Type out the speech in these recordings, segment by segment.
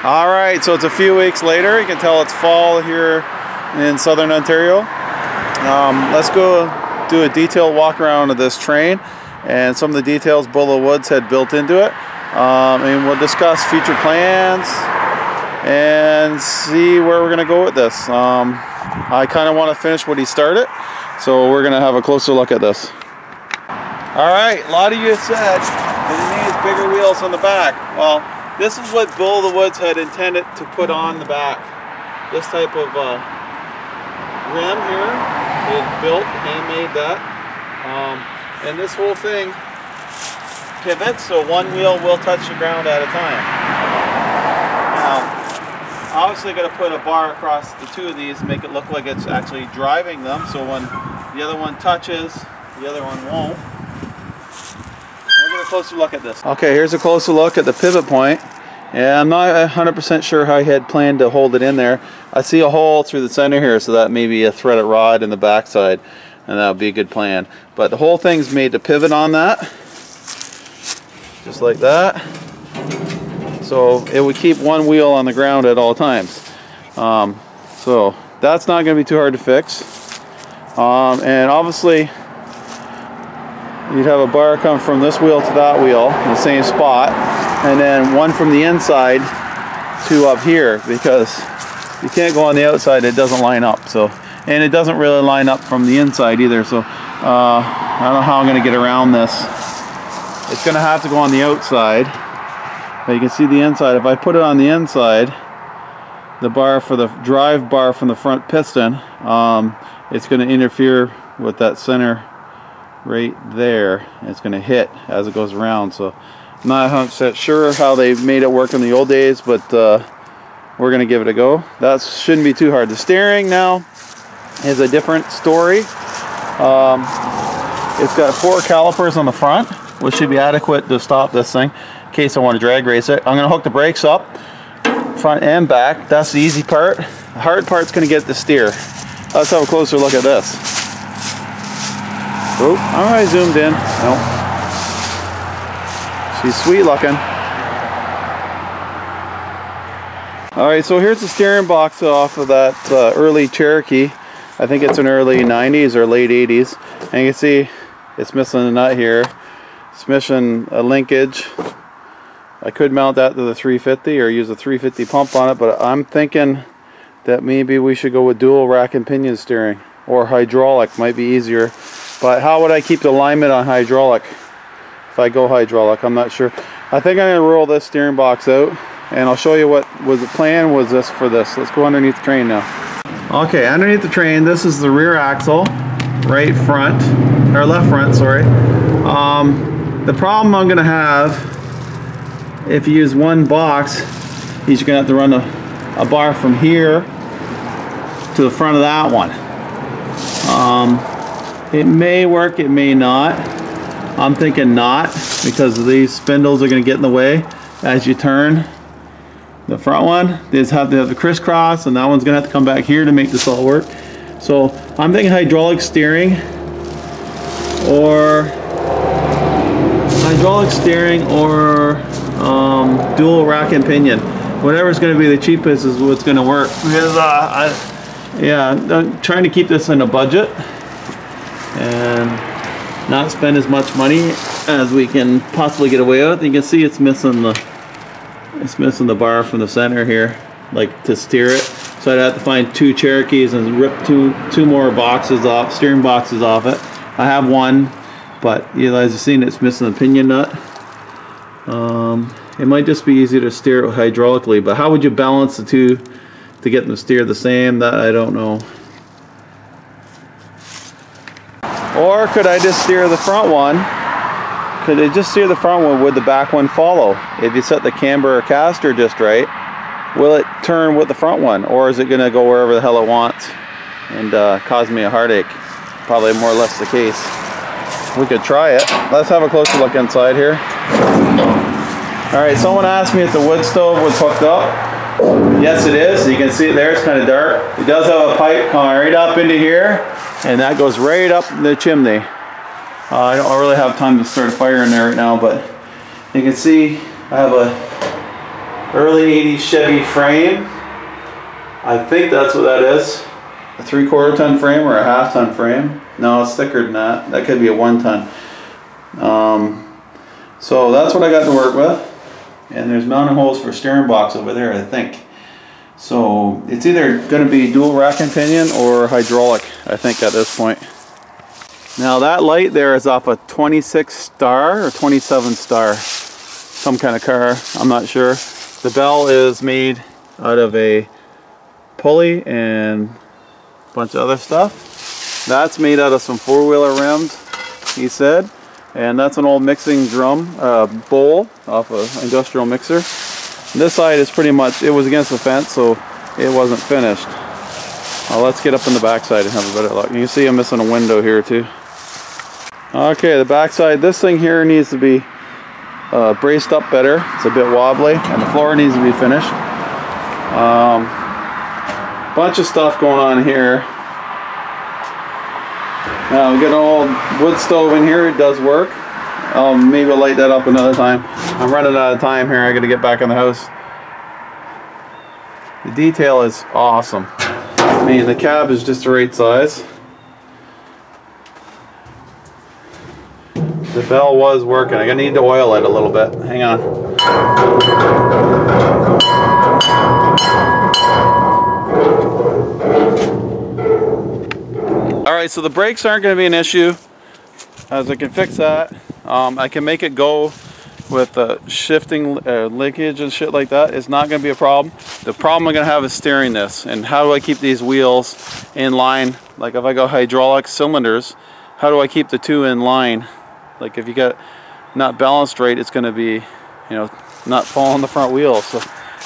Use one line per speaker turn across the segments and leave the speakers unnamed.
All right, so it's a few weeks later. You can tell it's fall here in southern Ontario. Let's go do a detailed walk around of this train and some of the details Bull of the Woods had built into it. And we'll discuss future plans and see where we're gonna go with this. I kind of want to finish what he started, so we're gonna have a closer look at this. All right, a lot of you said that it needs bigger wheels on the back. Well, this is what Bull of the Woods had intended to put on the back. This type of rim here, he had built, handmade that. And this whole thing pivots, so one wheel will touch the ground at a time. Now, obviously going to put a bar across the two of these and make it look like it's actually driving them, so when the other one touches, the other one won't. We'll get a closer look at this. Okay, here's a closer look at the pivot point. Yeah, I'm not 100% sure how I had planned to hold it in there. I see a hole through the center here, so that may be a threaded rod in the backside, and that would be a good plan. But the whole thing's made to pivot on that, just like that. So it would keep one wheel on the ground at all times. So that's not going to be too hard to fix. And obviously, you'd have a bar come from this wheel to that wheel in the same spot, and then one from the inside to up here, because you can't go on the outside, it doesn't line up. So, and it doesn't really line up from the inside either, so I don't know how I'm going to get around this. It's going to have to go on the outside, but you can see the inside. If I put it on the inside, the bar for the drive bar from the front piston, it's going to interfere with that center right there. It's going to hit as it goes around. So I'm not 100% sure how they made it work in the old days, but we're going to give it a go. That shouldn't be too hard. The steering now is a different story. It's got 4 calipers on the front, which should be adequate to stop this thing in case I want to drag race it. I'm going to hook the brakes up front and back. That's the easy part. The hard part's going to get the steer. Let's have a closer look at this. Oh, I'm already zoomed in. No. She's sweet looking. Alright, so here's the steering box off of that early Cherokee. I think it's an early 90s or late 80s. And you can see it's missing a nut here. It's missing a linkage. I could mount that to the 350 or use a 350 pump on it, but I'm thinking that maybe we should go with dual rack and pinion steering, or hydraulic might be easier. But how would I keep the alignment on hydraulic if I go hydraulic? I'm not sure. I think I'm going to roll this steering box out, and I'll show you what was the plan was this for this. Let's go underneath the train now. Okay, underneath the train, this is the rear axle, right front, or left front, sorry. The problem I'm going to have, if you use one box, is you're going to have to run a bar from here to the front of that one. It may work, it may not. I'm thinking not, because these spindles are going to get in the way as you turn. The front one, they just have to have the crisscross, and that one's going to have to come back here to make this all work. So I'm thinking hydraulic steering, or dual rack and pinion. Whatever's going to be the cheapest is what's going to work. Because I'm trying to keep this in a budget and not spend as much money as we can possibly get away with. You can see it's missing the bar from the center here, like to steer it. So I'd have to find 2 Cherokees and rip two more boxes off, steering boxes off it. I have one, but as you've seen, it's missing the pinion nut. It might just be easier to steer it hydraulically, but how would you balance the two to get them to steer the same? That I don't know. Or could I just steer the front one? Could I just steer the front one? Would the back one follow? If you set the camber or caster just right, will it turn with the front one? Or is it going to go wherever the hell it wants and cause me a heartache? Probably more or less the case. We could try it. Let's have a closer look inside here. Alright, someone asked me if the wood stove was hooked up. Yes, it is. You can see it there, it's kind of dark. It does have a pipe coming right up into here, and that goes right up the chimney. I don't really have time to start a fire in there right now, but you can see I have a early 80s Chevy frame. I think that's what that is. A 3/4 ton frame or a 1/2 ton frame. No, it's thicker than that. That could be a 1 ton. So that's what I got to work with. And there's mounting holes for steering box over there, I think. So it's either going to be dual rack and pinion or hydraulic, I think, at this point. Now that light there is off a 26 star or 27 star. Some kind of car, I'm not sure. The bell is made out of a pulley and a bunch of other stuff. That's made out of some 4-wheeler rims, he said. And that's an old mixing drum bowl off an industrial mixer. This side is pretty much, it was against the fence, so it wasn't finished. Let's get up in the back side and have a better look. You can see I'm missing a window here too. Okay, the back side, this thing here needs to be braced up better. It's a bit wobbly, and the floor needs to be finished. Bunch of stuff going on here. Now we got an old wood stove in here. It does work. Maybe I'll light that up another time. I'm running out of time here. I got to get back in the house. The detail is awesome. I mean, the cab is just the right size. The bell was working. I'm gonna need to oil it a little bit. Hang on. Alright, so the brakes aren't going to be an issue, as I can fix that. I can make it go with shifting linkage and shit like that. It's not going to be a problem. The problem I'm going to have is steering this, and how do I keep these wheels in line? Like if I go hydraulic cylinders, how do I keep the two in line? Like if you got not balanced right, it's going to be, you know, not fall on the front wheels. So,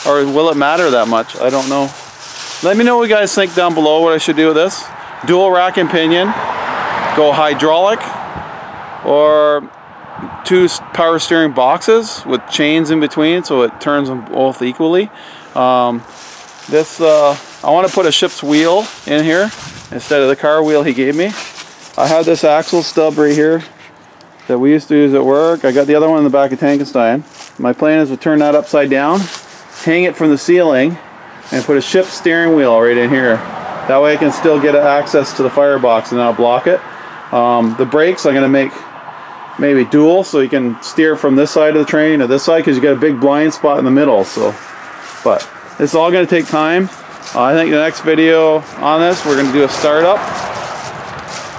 or will it matter that much? I don't know. Let me know what you guys think down below what I should do with this. Dual rack and pinion, go hydraulic, or 2 power steering boxes with chains in between so it turns them both equally. I want to put a ship's wheel in here instead of the car wheel he gave me. I have this axle stub right here that we used to use at work. I got the other one in the back of Tankenstein. My plan is to turn that upside down, hang it from the ceiling, and put a ship's steering wheel right in here. That way I can still get access to the firebox and not block it. The brakes I'm going to make maybe dual, so you can steer from this side of the train to this side, because you got a big blind spot in the middle. So, but it's all going to take time. I think the next video on this, we're going to do a startup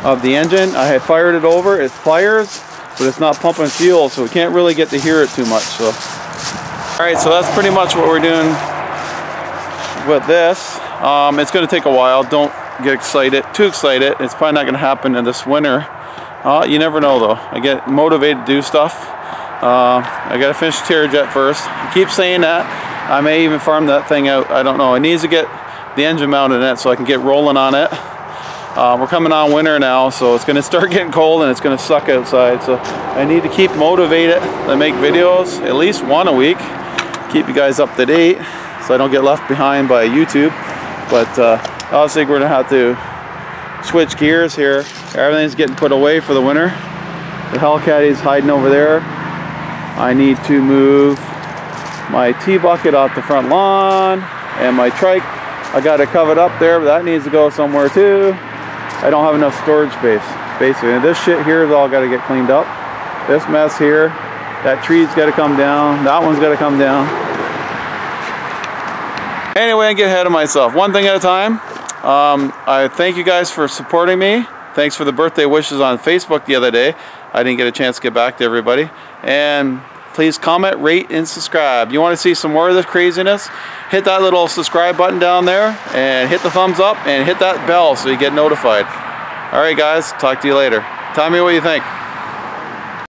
of the engine. I had fired it over. It fires, but it's not pumping fuel, so we can't really get to hear it too much. So, all right, so that's pretty much what we're doing with this. It's going to take a while. Don't get too excited. It's probably not going to happen in this winter. You never know though. I get motivated to do stuff. I got to finish the Terrajet first. I keep saying that. I may even farm that thing out. I don't know. It needs to get the engine mounted in it so I can get rolling on it. We're coming on winter now, so it's going to start getting cold and it's going to suck outside. So I need to keep motivated to make videos, at least one a week. Keep you guys up to date so I don't get left behind by YouTube. But obviously we're going to have to switch gears here. Everything's getting put away for the winter. The Hellcatty's hiding over there. I need to move my T-bucket off the front lawn, and my trike, I got it covered up there, but that needs to go somewhere too. I don't have enough storage space, basically. And this shit here is all got to get cleaned up. This mess here, that tree's got to come down, that one's got to come down. Anyway, I get ahead of myself. One thing at a time. I thank you guys for supporting me. Thanks for the birthday wishes on Facebook the other day. I didn't get a chance to get back to everybody. And please comment, rate, and subscribe. You want to see some more of this craziness? Hit that little subscribe button down there, and hit the thumbs up, and hit that bell so you get notified. Alright guys, talk to you later. Tell me what you think.